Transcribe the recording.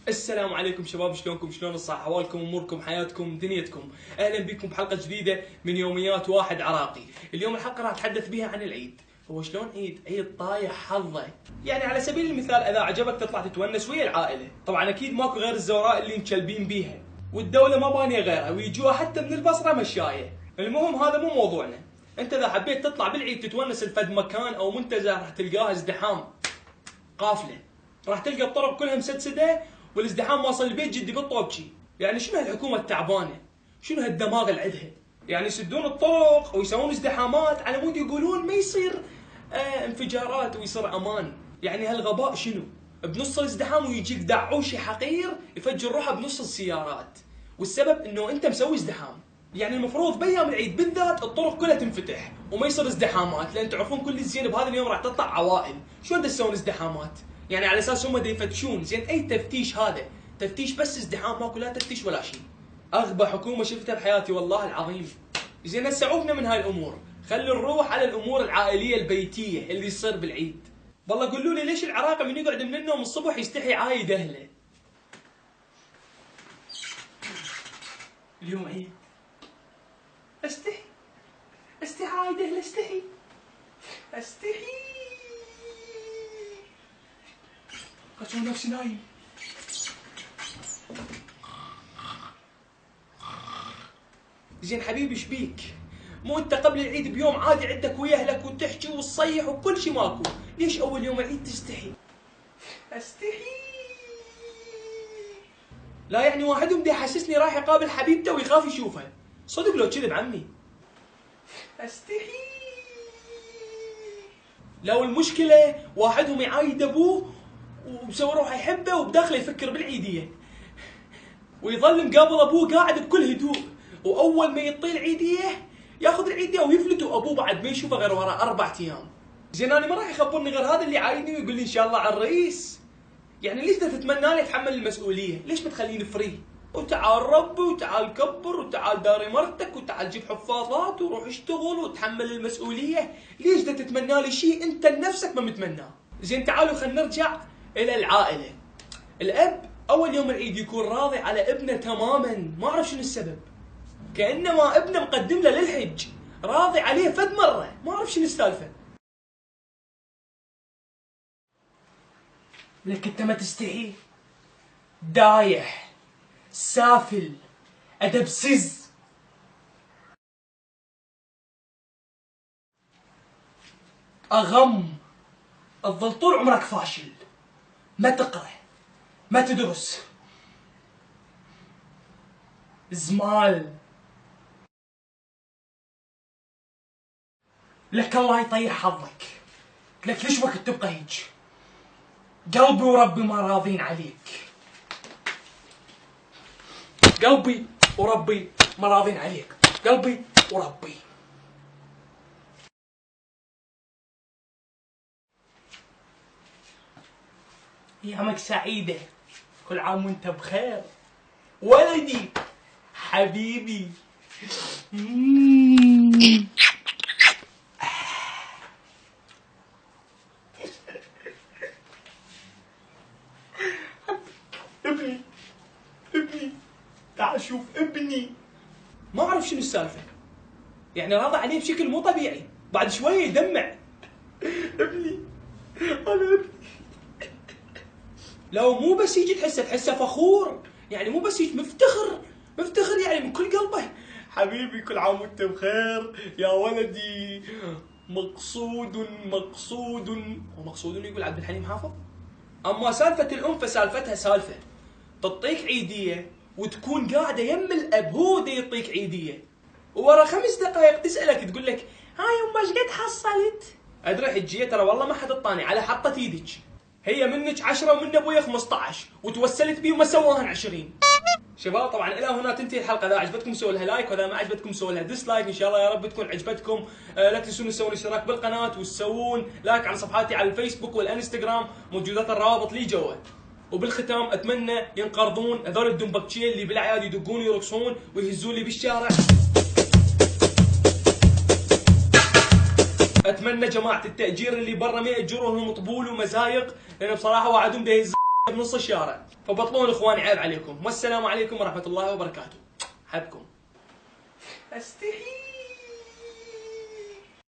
السلام عليكم شباب، شلونكم؟ شلون الصحة؟ احوالكم، اموركم، حياتكم، دنيتكم. اهلا بكم بحلقة جديدة من يوميات واحد عراقي. اليوم الحلقة راح اتحدث بها عن العيد. هو شلون عيد؟ عيد طايح حظه. يعني على سبيل المثال اذا عجبك تطلع تتونس ويا العائلة، طبعا اكيد ماكو غير الزوراء اللي مكلبين بيها، والدولة ما بانية غيرها، ويجوها حتى من البصرة مشاية. المهم هذا مو موضوعنا. انت اذا حبيت تطلع بالعيد تتونس لفد مكان او منتزه راح تلقاه ازدحام قافلة. راح تلقى الطرق كلها مسدسده والازدحام واصل البيت جدي بالطوبشي. يعني شنو هالحكومه التعبانه؟ شنو هالدماغ اللي عندها؟ يعني يسدون الطرق ويسوون ازدحامات على مود يقولون ما يصير انفجارات ويصير امان. يعني هالغباء شنو؟ بنص الازدحام ويجيك دعوشي حقير يفجر روحه بنص السيارات، والسبب انه انت مسوي ازدحام. يعني المفروض بايام العيد بالذات الطرق كلها تنفتح وما يصير ازدحامات، لان تعرفون كل زين بهذا اليوم راح تطلع عوائل. شلون تسوون ازدحامات؟ يعني على اساس هم يفتشون زين اي تفتيش هذا؟ تفتيش بس ازدحام، ماكو لا تفتيش ولا شيء. اغبى حكومه شفتها بحياتي والله العظيم. زين هسه عوفنا من هاي الامور، خلي نروح على الامور العائليه البيتيه اللي يصير بالعيد. والله قولوا لي ليش العراقي من يقعد من النوم الصبح يستحي عايد اهله؟ اليوم عيد، استحي عايد اهله، استحي اسوي نفسي نايم. زين حبيبي شبيك؟ مو انت قبل العيد بيوم عادي عندك ويا اهلك وتحكي وتصيح وكل شيء ماكو، ليش اول يوم العيد تستحي؟ استحي. لا يعني واحدهم دي يحسسني رايح يقابل حبيبته ويخاف يشوفها، صدق لو كذب عمي. استحي. لو المشكلة واحدهم يعايد ابوه ومسوي روحه يحبه وبداخله يفكر بالعيدية، ويظل مقابل ابوه قاعد بكل هدوء، واول ما يطيل العيدية ياخذ العيدية ويفلت، وابوه بعد ما يشوفه غير ورا 4 ايام. زين انا ما راح يخبرني غير هذا اللي عايدني ويقول لي ان شاء الله على الرئيس. يعني ليش تتمنى لي اتحمل المسؤولية؟ ليش ما تخليني فري؟ وتعال ربي وتعال كبر وتعال داري مرتك وتعال جيب حفاظات وروح اشتغل وتحمل المسؤولية. ليش تتمنى لي شيء انت لنفسك ما متمناه؟ زين تعالوا خلينا نرجع الى العائلة. الاب اول يوم العيد يكون راضي على ابنه تماما، ما اعرف شنو السبب. كانما ابنه مقدم له للحج، راضي عليه فد مره، ما اعرف شنو السالفه. لك انت ما تستحي؟ دايح، سافل، ادبسز. اغم، تظل طول عمرك فاشل، ما تقرا، ما تدرس، زمال. لك الله يطيح حظك، لك ليش وقت تبقى هيج؟ قلبي وربي ما راضين عليك، قلبي وربي ما راضين عليك، قلبي وربي. ايامك سعيدة، كل عام وانت بخير ولدي حبيبي. ابني تعال شوف ابني. ما اعرف شنو السالفه، يعني راضي عليه بشكل مو طبيعي، بعد شويه يدمع. ابني انا ابني. لو مو بس يجي تحسه فخور، يعني مو بس يجي مفتخر يعني من كل قلبه. حبيبي كل عام وانت بخير يا ولدي. مقصود هو مقصود يقول عبد الحليم حافظ. اما سالفه الام فسالفتها سالفه، تعطيك عيديه وتكون قاعده يم الاب، هو دي يعطيك عيديه، وورا 5 دقائق تسالك تقول لك هاي يما ايش قد حصلت؟ ادري حجيه ترى والله ما حد اعطاني على حطه ايدك، هي منك 10 ومن ابويا 15 وتوسلت بي وما سواهن 20. شباب طبعا الى هنا تنتهي الحلقه، اذا عجبتكم سووا لها لايك، واذا ما عجبتكم سووا لها ديسلايك. ان شاء الله يا رب تكون عجبتكم. لا تنسون تسوون اشتراك بالقناه وتسوون لايك على صفحاتي على الفيسبوك والانستغرام، موجودات الروابط لي جوا. وبالختام اتمنى ينقرضون هذول الدنبكتشيه اللي بالاعياد يدقون ويرقصون ويهزون لي بالشارع. اتمنى جماعه التاجير اللي برا ما ياجرونهم طبول ومزايق، لان بصراحه وعدهم ده يهز بنص الشارع. فبطلون اخواني، عيب عليكم. والسلام عليكم ورحمه الله وبركاته. حبكم. استحي.